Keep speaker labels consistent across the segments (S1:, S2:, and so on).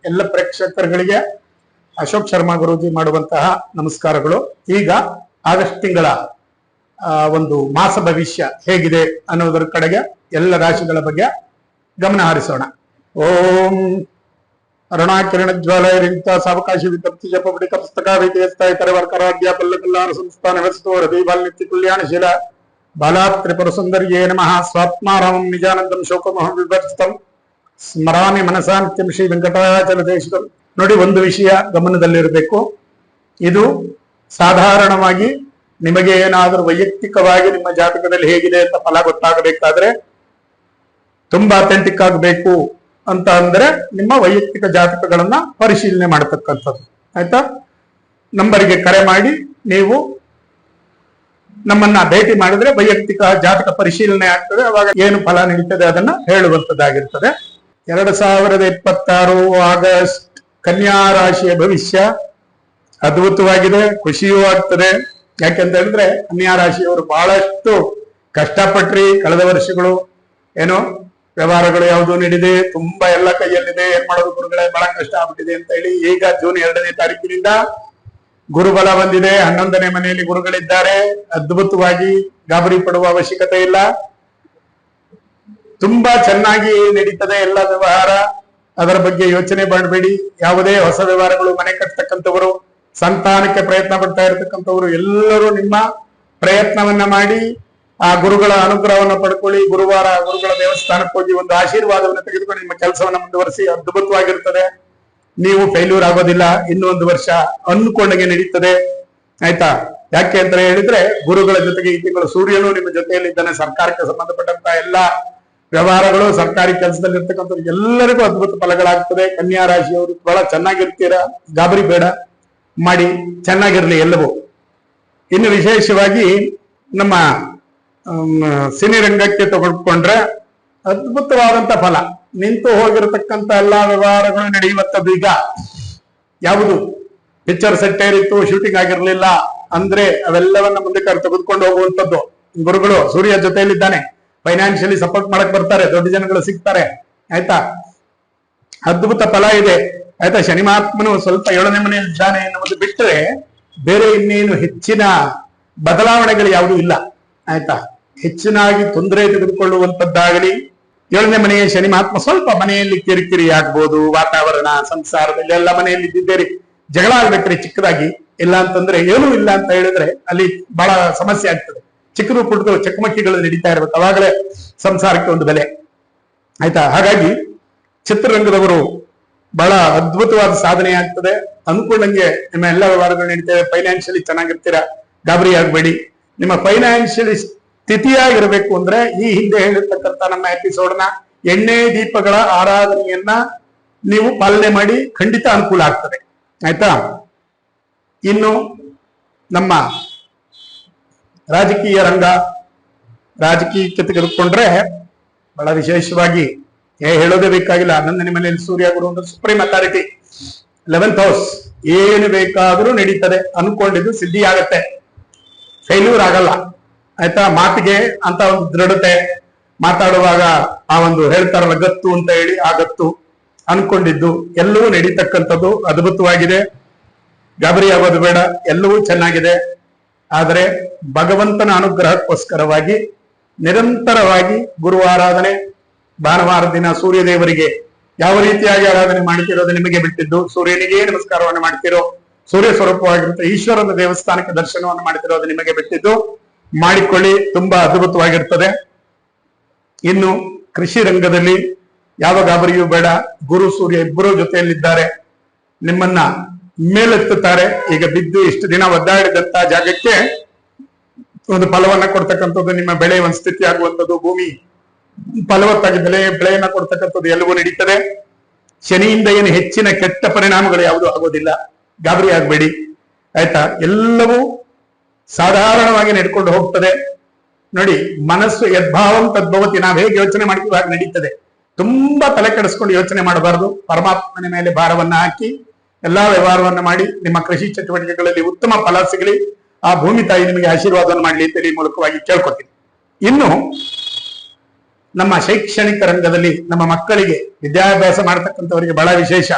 S1: ಎಲ್ಲ ಪ್ರೇಕ್ಷಕರಿಗೆ ಅಶೋಕ್ ಶರ್ಮಾ ಗುರೂಜಿ ಮಾಡುವಂತಹ ನಮಸ್ಕಾರಗಳು. ಈಗ ಆಗಸ್ಟ್ ತಿಂಗಳ ಒಂದು ಮಾಸ ಭವಿಷ್ಯ ಹೇಗಿದೆ ಅನ್ನೋದರ ಕಡೆಗೆ ಎಲ್ಲ ರಾಶಿಗಳ ಬಗ್ಗೆ ಗಮನ ಹರಿಸೋಣ. ಓಂ ಅರುಣಾಕಿರಣ ಜ್ವಾಲಯರಿಂತ ಸಾವಕಾಶಿ ವಿತಪ್ತಿ ಜಪಪಡಿ ಪುಸ್ತಕ ವೈದ್ಯಸ್ಥ ಇತರ ವರ್ಕರಾಧ್ಯ ಪಲ್ಲಕಲ್ಲಾರ ಸಂಸ್ಥಾನ ವ್ಯವಸ್ಥೋ ಹೃದಯ ಬಾಲ್ನಿತ್ಯ ಕಲ್ಯಾಣಶೀಲ ಬಾಲಾತ್ ತ್ರಿಪುರ ಸುಂದರ್ಯೇ ನಮಃ. ಸ್ವಾತ್ಮಾರಾಮಂ ನಿಜಾನಂದಂ ಶೋಕಮೋಹ ವಿಭರ್ಜಿತಂ ಸ್ಮರಾಮಿ ಮನಸಾಂತ್ಯಂ ಶ್ರೀ ವೆಂಕಟಾಚಲ ದೇಶಿಕಂ. ನೋಡಿ, ಒಂದು ವಿಷಯ ಗಮನದಲ್ಲಿರಬೇಕು. ಇದು ಸಾಧಾರಣವಾಗಿ ನಿಮಗೆ ಏನಾದರೂ ವೈಯಕ್ತಿಕವಾಗಿ ನಿಮ್ಮ ಜಾತಕದಲ್ಲಿ ಹೇಗಿದೆ ಅಂತ ಫಲ ಗೊತ್ತಾಗಬೇಕಾದ್ರೆ ತುಂಬಾ ಅಥೆಂಟಿಕ್ ಆಗಬೇಕು ಅಂತ ಅಂದ್ರೆ ನಿಮ್ಮ ವೈಯಕ್ತಿಕ ಜಾತಕಗಳನ್ನ ಪರಿಶೀಲನೆ ಮಾಡತಕ್ಕಂಥದ್ದು. ಆಯ್ತಾ? ನಂಬರಿಗೆ ಕರೆ ಮಾಡಿ ನೀವು ನಮ್ಮನ್ನ ಭೇಟಿ ಮಾಡಿದ್ರೆ ವೈಯಕ್ತಿಕ ಜಾತಕ ಪರಿಶೀಲನೆ ಆಗ್ತದೆ. ಅವಾಗ ಏನು ಫಲ ನಡೀತದೆ ಅದನ್ನ ಹೇಳುವಂತದ್ದಾಗಿರ್ತದೆ. 2026 ಆಗಸ್ಟ್ ಕನ್ಯಾ ರಾಶಿಯ ಭವಿಷ್ಯ ಅದ್ಭುತವಾಗಿದೆ, ಖುಷಿಯೂ ಆಗ್ತದೆ. ಯಾಕೆಂತ ಹೇಳಿದ್ರೆ ಕನ್ಯಾ ರಾಶಿಯವರು ಬಹಳಷ್ಟು ಕಷ್ಟಪಟ್ರಿ. ಕಳೆದ ವರ್ಷಗಳು ಏನೋ ವ್ಯವಹಾರಗಳು ಯಾವುದು ನಡೆದಿದೆ, ತುಂಬಾ ಎಲ್ಲ ಕೈಯಲ್ಲಿದೆ, ಏನ್ ಮಾಡೋದು ಗುರುಗಳೇ ಬಹಳ ಕಷ್ಟ ಆಗ್ಬಿಟ್ಟಿದೆ ಅಂತ ಹೇಳಿ ಈಗ ಜೂನ್ 2ನೇ ತಾರೀಕಿನಿಂದ ಗುರುಬಲ ಬಂದಿದೆ. 11ನೇ ಮನೆಯಲ್ಲಿ ಗುರುಗಳಿದ್ದಾರೆ. ಅದ್ಭುತವಾಗಿ ಗಾಬರಿ ಪಡುವ ಅವಶ್ಯಕತೆ ಇಲ್ಲ. ತುಂಬಾ ಚೆನ್ನಾಗಿ ನಡೀತದೆ ಎಲ್ಲ ವ್ಯವಹಾರ. ಅದರ ಬಗ್ಗೆ ಯೋಚನೆ ಮಾಡಬೇಡಿ. ಯಾವುದೇ ಹೊಸ ವ್ಯವಹಾರಗಳು, ಮನೆ ಕಟ್ತಕ್ಕಂಥವರು, ಸಂತಾನಕ್ಕೆ ಪ್ರಯತ್ನ ಪಡ್ತಾ ಇರತಕ್ಕಂಥವ್ರು ಎಲ್ಲರೂ ನಿಮ್ಮ ಪ್ರಯತ್ನವನ್ನ ಮಾಡಿ ಆ ಗುರುಗಳ ಅನುಗ್ರಹವನ್ನು ಪಡ್ಕೊಳ್ಳಿ. ಗುರುವಾರ ಗುರುಗಳ ದೇವಸ್ಥಾನಕ್ಕೆ ಹೋಗಿ ಒಂದು ಆಶೀರ್ವಾದವನ್ನು ತೆಗೆದುಕೊಂಡು ನಿಮ್ಮ ಕೆಲಸವನ್ನ ಮುಂದುವರಿಸಿ. ಅದ್ಭುತವಾಗಿರ್ತದೆ. ನೀವು ಫೇಲ್ಯೂರ್ ಆಗೋದಿಲ್ಲ. ಇನ್ನೂ ಒಂದು ವರ್ಷ ಅಂದ್ಕೊಂಡಂಗೆ ನಡೀತದೆ. ಆಯ್ತಾ? ಯಾಕೆ ಅಂತ ಹೇಳಿದ್ರೆ ಗುರುಗಳ ಜೊತೆಗೆ ಈ ತಿಂಗಳು ಸೂರ್ಯನು ನಿಮ್ಮ ಜೊತೆಯಲ್ಲಿದ್ದಾನೆ. ಸರ್ಕಾರಕ್ಕೆ ಸಂಬಂಧಪಟ್ಟಂತ ಎಲ್ಲಾ ವ್ಯವಹಾರಗಳು, ಸರ್ಕಾರಿ ಕೆಲಸದಲ್ಲಿ ಇರ್ತಕ್ಕಂಥ ಎಲ್ಲರಿಗೂ ಅದ್ಭುತ ಫಲಗಳಾಗ್ತದೆ. ಕನ್ಯಾ ರಾಶಿಯವರು ಬಹಳ ಚೆನ್ನಾಗಿರ್ತೀರಾ. ಗಾಬರಿ ಬೇಡ, ಮಾಡಿ ಚೆನ್ನಾಗಿರ್ಲಿ ಎಲ್ಲವೂ. ಇನ್ನು ವಿಶೇಷವಾಗಿ ನಮ್ಮ ಸಿನಿ ರಂಗಕ್ಕೆ ತಗೊಂಡ್ಕೊಂಡ್ರೆ ಅದ್ಭುತವಾದಂತ ಫಲ. ನಿಂತು ಹೋಗಿರತಕ್ಕಂತ ಎಲ್ಲಾ ವ್ಯವಹಾರಗಳು ನಡೆಯುವಂಥದ್ದು. ಈಗ ಯಾವುದು ಪಿಕ್ಚರ್ ಸೆಟ್ ಏರಿತ್ತು, ಶೂಟಿಂಗ್ ಆಗಿರ್ಲಿಲ್ಲ ಅಂದ್ರೆ ಅವೆಲ್ಲವನ್ನ ಮುಂದಕ್ಕೆ ತೆಗೆದುಕೊಂಡು ಹೋಗುವಂಥದ್ದು. ಗುರುಗಳು ಸೂರ್ಯ ಜೊತೆಯಲ್ಲಿದ್ದಾನೆ. ಫೈನಾನ್ಷಿಯಲಿ ಸಪೋರ್ಟ್ ಮಾಡಕ್ ಬರ್ತಾರೆ. ದೊಡ್ಡ ಜನಗಳು ಸಿಗ್ತಾರೆ. ಆಯ್ತಾ? ಅದ್ಭುತ ಫಲ ಇದೆ. ಆಯ್ತಾ? ಶನಿ ಮಹಾತ್ಮನು ಸ್ವಲ್ಪ 7ನೇ ಮನೆಯಲ್ಲಿ ಇದ್ದಾನೆ ಎನ್ನುವುದು ಬಿಟ್ಟರೆ ಬೇರೆ ಇನ್ನೇನು ಹೆಚ್ಚಿನ ಬದಲಾವಣೆಗಳು ಯಾವುದೂ ಇಲ್ಲ. ಆಯ್ತಾ? ಹೆಚ್ಚಿನಾಗಿ ತೊಂದರೆ ತೆಗೆದುಕೊಳ್ಳುವಂತದ್ದಾಗಲಿ, 7ನೇ ಮನೆಯ ಶನಿ ಮಹಾತ್ಮ ಸ್ವಲ್ಪ ಮನೆಯಲ್ಲಿ ಕಿರಿಕಿರಿ ಆಗ್ಬೋದು. ವಾತಾವರಣ, ಸಂಸಾರದಲ್ಲಿ ಎಲ್ಲ ಮನೆಯಲ್ಲಿ ಇದ್ದಿದ್ದೇರಿ ಜಗಳ ಆಗ್ಬೇಕ್ರಿ ಚಿಕ್ಕದಾಗಿ. ಇಲ್ಲ ಅಂತಂದ್ರೆ ಏನೂ ಇಲ್ಲ ಅಂತ ಹೇಳಿದ್ರೆ ಅಲ್ಲಿ ಬಹಳ ಸಮಸ್ಯೆ ಆಗ್ತದೆ. ಚಿಕ್ಕದು ಪುಟ್ಟದು ಚಕಮಕಿಗಳು ನಡೀತಾ ಇರ್ಬೇಕು. ಅವಾಗಲೇ ಸಂಸಾರಕ್ಕೆ ಒಂದು ಬೆಲೆ. ಆಯ್ತಾ? ಹಾಗಾಗಿ ಚಿತ್ರರಂಗದವರು ಬಹಳ ಅದ್ಭುತವಾದ ಸಾಧನೆ ಆಗ್ತದೆ. ಅನ್ಕೊಂಡಂಗೆ ನಿಮ್ಮ ಎಲ್ಲ ವ್ಯವಹಾರಗಳು ನಡೀತೇವೆ. ಫೈನಾನ್ಷಿಯಲಿ ಚೆನ್ನಾಗಿರ್ತೀರಾ. ಗಾಬರಿ ಆಗ್ಬೇಡಿ. ನಿಮ್ಮ ಫೈನಾನ್ಷಿಯಲಿ ಸ್ಥಿತಿಯಾಗಿರ್ಬೇಕು ಅಂದ್ರೆ ಈ ಹಿಂದೆ ಹೇಳಿರ್ತಕ್ಕಂಥ ನಮ್ಮ ಎಪಿಸೋಡ್ನ ಎಣ್ಣೆ ದೀಪಗಳ ಆರಾಧನೆಯನ್ನ ನೀವು ಪಾಲನೆ ಮಾಡಿ, ಖಂಡಿತ ಅನುಕೂಲ ಆಗ್ತದೆ. ಆಯ್ತಾ? ಇನ್ನು ನಮ್ಮ ರಾಜಕೀಯ ರಂಗ, ರಾಜಕೀಯಕ್ಕೆ ತೆಗೆದುಕೊಂಡ್ರೆ ಬಹಳ ವಿಶೇಷವಾಗಿ ಹೇಳೋದೇ ಬೇಕಾಗಿಲ್ಲ. 11ನೇ ಮನೆಯಲ್ಲಿ ಸೂರ್ಯ ಗುರು ಅಂದ್ರೆ ಸುಪ್ರೀಂ ಅಥಾರಿಟಿ. 11th house. ಏನು ಬೇಕಾದರೂ ನಡೀತದೆ. ಅನ್ಕೊಂಡಿದ್ದು ಸಿದ್ಧಿ ಆಗತ್ತೆ. ಫೇಲ್ಯೂರ್ ಆಗಲ್ಲ. ಆಯ್ತಾ? ಮಾತಿಗೆ ಅಂತ ಒಂದು ದೃಢತೆ, ಮಾತಾಡುವಾಗ ಆ ಒಂದು ಹೇಳ್ತಾರಲ್ಲ ಗತ್ತು ಅಂತ ಹೇಳಿ, ಆ ಗತ್ತು, ಅನ್ಕೊಂಡಿದ್ದು ಎಲ್ಲವೂ ನಡೀತಕ್ಕಂಥದ್ದು ಅದ್ಭುತವಾಗಿದೆ. ಗಾಬರಿ ಆಗೋದು ಬೇಡ. ಎಲ್ಲವೂ ಚೆನ್ನಾಗಿದೆ. ಆದರೆ ಭಗವಂತನ ಅನುಗ್ರಹಕ್ಕೋಸ್ಕರವಾಗಿ ನಿರಂತರವಾಗಿ ಗುರು ಆರಾಧನೆ, ಭಾನುವಾರ ದಿನ ಸೂರ್ಯ ದೇವರಿಗೆ ಯಾವ ರೀತಿಯಾಗಿ ಆರಾಧನೆ ಮಾಡ್ತಿರೋದು ನಿಮಗೆ ಬಿಟ್ಟಿದ್ದು. ಸೂರ್ಯನಿಗೆ ನಮಸ್ಕಾರವನ್ನು ಮಾಡ್ತಿರೋ, ಸೂರ್ಯ ಸ್ವರೂಪವಾಗಿರುತ್ತೆ ಈಶ್ವರನ ದೇವಸ್ಥಾನಕ್ಕೆ ದರ್ಶನವನ್ನು ಮಾಡ್ತಿರೋದು ನಿಮಗೆ ಬಿಟ್ಟಿದ್ದು. ಮಾಡಿಕೊಳ್ಳಿ, ತುಂಬಾ ಅದ್ಭುತವಾಗಿರ್ತದೆ. ಇನ್ನು ಕೃಷಿ ರಂಗದಲ್ಲಿ ಯಾವ ಗಾಬರಿಯೂ ಬೇಡ. ಗುರು ಸೂರ್ಯ ಇಬ್ಬರೂ ಜೊತೆಯಲ್ಲಿದ್ದಾರೆ. ನಿಮ್ಮನ್ನ ಮೇಲೆತ್ತುತ್ತಾರೆ. ಈಗ ಬಿದ್ದು ಇಷ್ಟು ದಿನ ಒದ್ದಾಡಿದಂತ ಜಾಗಕ್ಕೆ ಒಂದು ಫಲವನ್ನ ಕೊಡ್ತಕ್ಕಂಥದ್ದು, ನಿಮ್ಮ ಬೆಳೆ ಒಂದು ಸ್ಥಿತಿ ಆಗುವಂಥದ್ದು, ಭೂಮಿ ಫಲವತ್ತಾಗಿ ಬೆಳೆಯನ್ನ ಕೊಡ್ತಕ್ಕಂಥದ್ದು ಎಲ್ಲವೂ ನಡೀತದೆ. ಶನಿಯಿಂದ ಏನು ಹೆಚ್ಚಿನ ಕೆಟ್ಟ ಪರಿಣಾಮಗಳು ಯಾವುದೂ ಆಗೋದಿಲ್ಲ. ಗಾಬರಿ ಆಗ್ಬೇಡಿ. ಆಯ್ತಾ? ಎಲ್ಲವೂ ಸಾಧಾರಣವಾಗಿ ನಡ್ಕೊಂಡು ಹೋಗ್ತದೆ. ನೋಡಿ, ಮನಸ್ಸು ಯದ್ಭಾವಂ ತದ್ಭವತಿ. ನಾವ್ ಹೇಗೆ ಯೋಚನೆ ಮಾಡ್ತೀವಿ ಹಾಗೆ ನಡೀತದೆ. ತುಂಬಾ ತಲೆ ಕೆಡಿಸ್ಕೊಂಡು ಯೋಚನೆ ಮಾಡಬಾರ್ದು. ಪರಮಾತ್ಮನ ಮೇಲೆ ಭಾರವನ್ನ ಹಾಕಿ ಎಲ್ಲಾ ವ್ಯವಹಾರವನ್ನ ಮಾಡಿ ನಿಮ್ಮ ಕೃಷಿ ಚಟುವಟಿಕೆಗಳಲ್ಲಿ ಉತ್ತಮ ಫಲ ಸಿಗಲಿ. ಆ ಭೂಮಿ ತಾಯಿ ನಿಮಗೆ ಆಶೀರ್ವಾದವನ್ನು ಮಾಡಲಿ ಅಂತ ಈ ಮೂಲಕವಾಗಿ ಕೇಳ್ಕೊತೀನಿ. ಇನ್ನು ನಮ್ಮ ಶೈಕ್ಷಣಿಕ ರಂಗದಲ್ಲಿ ನಮ್ಮ ಮಕ್ಕಳಿಗೆ ವಿದ್ಯಾಭ್ಯಾಸ ಮಾಡತಕ್ಕಂಥವರಿಗೆ ಬಹಳ ವಿಶೇಷ.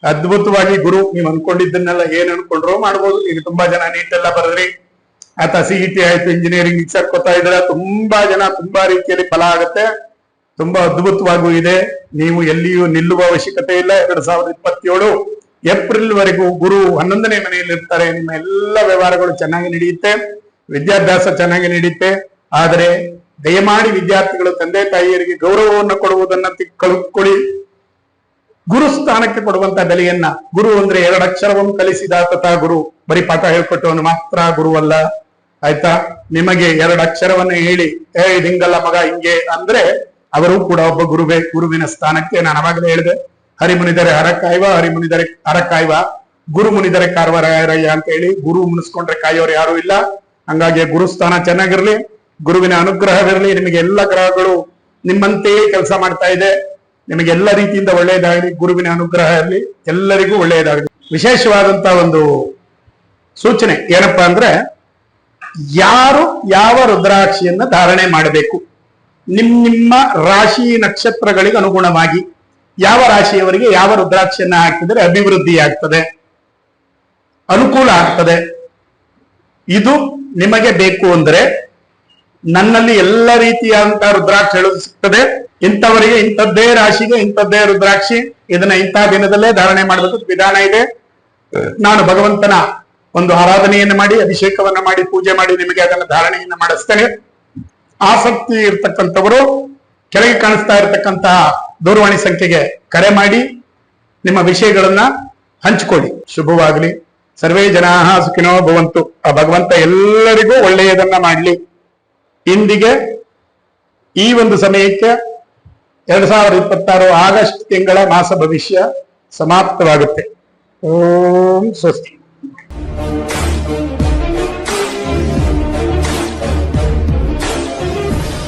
S1: ಅದ್ಭುತವಾಗಿ ಗುರು ನೀವು ಅನ್ಕೊಂಡಿದ್ದನ್ನೆಲ್ಲ ಏನ್ ಅನ್ಕೊಂಡ್ರು ಮಾಡ್ಬೋದು. ಈಗ ತುಂಬಾ ಜನ ನೀಟ್ ಎಲ್ಲ ಬರೆದ್ರಿ, ಆತ CET ಆಯ್ತು, ಇಂಜಿನಿಯರಿಂಗ್ ಸೇರ್ಕೊತಾ ಇದ್ರ, ತುಂಬಾ ಜನ ತುಂಬಾ ರೀತಿಯಲ್ಲಿ ಫಲ ಆಗುತ್ತೆ, ತುಂಬಾ ಅದ್ಭುತವಾಗೂ ಇದೆ. ನೀವು ಎಲ್ಲಿಯೂ ನಿಲ್ಲುವ ಅವಶ್ಯಕತೆ ಇಲ್ಲ. 2027 ಏಪ್ರಿಲ್ ವರೆಗೂ ಗುರು 11ನೇ ಮನೆಯಲ್ಲಿ ಇರ್ತಾರೆ. ನಿಮ್ಮ ಎಲ್ಲ ವ್ಯವಹಾರಗಳು ಚೆನ್ನಾಗಿ ನಡೆಯುತ್ತೆ, ವಿದ್ಯಾಭ್ಯಾಸ ಚೆನ್ನಾಗಿ ನಡೆಯುತ್ತೆ. ಆದರೆ ದಯಮಾಡಿ ವಿದ್ಯಾರ್ಥಿಗಳು ತಂದೆ ತಾಯಿಯರಿಗೆ ಗೌರವವನ್ನು ಕೊಡುವುದನ್ನ ಕಳುಕೊಳ್ಳಿ. ಗುರು ಸ್ಥಾನಕ್ಕೆ ಕೊಡುವಂತ ಬೆಲೆಯನ್ನ, ಗುರು ಅಂದ್ರೆ 2 ಅಕ್ಷರವನ್ನು ಕಲಿಸಿದ ತಥಾ ಗುರು, ಬರೀ ಪಾಠ ಹೇಳ್ಕೊಟ್ಟವನು ಮಾತ್ರ ಗುರು ಅಲ್ಲ, ಆಯ್ತಾ? ನಿಮಗೆ 2 ಅಕ್ಷರವನ್ನ ಹೇಳಿ ಇದು ಹಿಂಗಲ್ಲ ಮಗ ಹಿಂಗೆ ಅಂದ್ರೆ ಅವರು ಕೂಡ ಒಬ್ಬ ಗುರುವೇ. ಗುರುವಿನ ಸ್ಥಾನಕ್ಕೆ ನಾನು ಅವಾಗಲೇ ಹೇಳಿದೆ, ಹರಿಮುನಿದರೆ ಹರ ಕಾಯ್ವ, ಹರಿಮುನಿದರೆ ಹರ ಕಾಯ್ವ, ಗುರು ಮುನಿದರೆ ಕಾರ್ವರಾಯರಯ್ಯ ಅಂತ ಹೇಳಿ. ಗುರು ಮುನಿಸ್ಕೊಂಡ್ರೆ ಕಾಯೋರು ಯಾರು ಇಲ್ಲ. ಹಂಗಾಗಿ ಗುರುಸ್ಥಾನ ಚೆನ್ನಾಗಿರ್ಲಿ, ಗುರುವಿನ ಅನುಗ್ರಹವಿರಲಿ. ನಿಮಗೆ ಎಲ್ಲ ಗ್ರಹಗಳು ನಿಮ್ಮಂತೆಯೇ ಕೆಲಸ ಮಾಡ್ತಾ ಇದೆ. ನಿಮಗೆ ಎಲ್ಲ ರೀತಿಯಿಂದ ಒಳ್ಳೆಯದಾಗಲಿ, ಗುರುವಿನ ಅನುಗ್ರಹ ಇರಲಿ, ಎಲ್ಲರಿಗೂ ಒಳ್ಳೆಯದಾಗಲಿ. ವಿಶೇಷವಾದಂತ ಒಂದು ಸೂಚನೆ ಏನಪ್ಪಾ ಅಂದ್ರೆ, ಯಾರು ಯಾವ ರುದ್ರಾಕ್ಷಿಯನ್ನ ಧಾರಣೆ ಮಾಡಬೇಕು, ನಿಮ್ಮ ರಾಶಿ ನಕ್ಷತ್ರಗಳಿಗೆ ಅನುಗುಣವಾಗಿ ಯಾವ ರಾಶಿಯವರಿಗೆ ಯಾವ ರುದ್ರಾಕ್ಷಿಯನ್ನ ಹಾಕಿದರೆ ಅಭಿವೃದ್ಧಿ ಆಗ್ತದೆ, ಅನುಕೂಲ ಆಗ್ತದೆ. ಇದು ನಿಮಗೆ ಬೇಕು ಅಂದ್ರೆ ನನ್ನಲ್ಲಿ ಎಲ್ಲ ರೀತಿಯಾದಂತಹ ರುದ್ರಾಕ್ಷಿಗಳು ಸಿಗ್ತದೆ. ಇಂಥವರಿಗೆ ಇಂಥದ್ದೇ ರಾಶಿಗೆ ಇಂಥದ್ದೇ ರುದ್ರಾಕ್ಷಿ, ಇದನ್ನ ಇಂತಹ ದಿನದಲ್ಲೇ ಧಾರಣೆ ಮಾಡಬೇಕು, ವಿಧಾನ ಇದೆ. ನಾನು ಭಗವಂತನ ಒಂದು ಆರಾಧನೆಯನ್ನು ಮಾಡಿ, ಅಭಿಷೇಕವನ್ನ ಮಾಡಿ, ಪೂಜೆ ಮಾಡಿ ನಿಮಗೆ ಅದನ್ನ ಧಾರಣೆಯನ್ನ ಮಾಡಿಸ್ತೇನೆ. ಆಸಕ್ತಿ ಇರ್ತಕ್ಕಂಥವರು ಕೆಳಗೆ ಕಾಣಿಸ್ತಾ ಇರತಕ್ಕಂತಹ ದೂರವಾಣಿ ಸಂಖ್ಯೆಗೆ ಕರೆ ಮಾಡಿ ನಿಮ್ಮ ವಿಷಯಗಳನ್ನ ಹಂಚಿಕೊಳ್ಳಿ. ಶುಭವಾಗಲಿ. ಸರ್ವೇ ಜನಾಃ ಸುಖಿನೋ ಭವಂತು. ಆ ಭಗವಂತ ಎಲ್ಲರಿಗೂ ಒಳ್ಳೆಯದನ್ನ ಮಾಡಲಿ. ಇಂದಿಗೆ ಈ ಒಂದು ಸಮಯಕ್ಕೆ 2026 ಆಗಸ್ಟ್ ತಿಂಗಳ ಮಾಸ ಭವಿಷ್ಯ ಸಮಾಪ್ತವಾಗುತ್ತೆ. ಓಂ ಸ್ವಸ್ತಿ.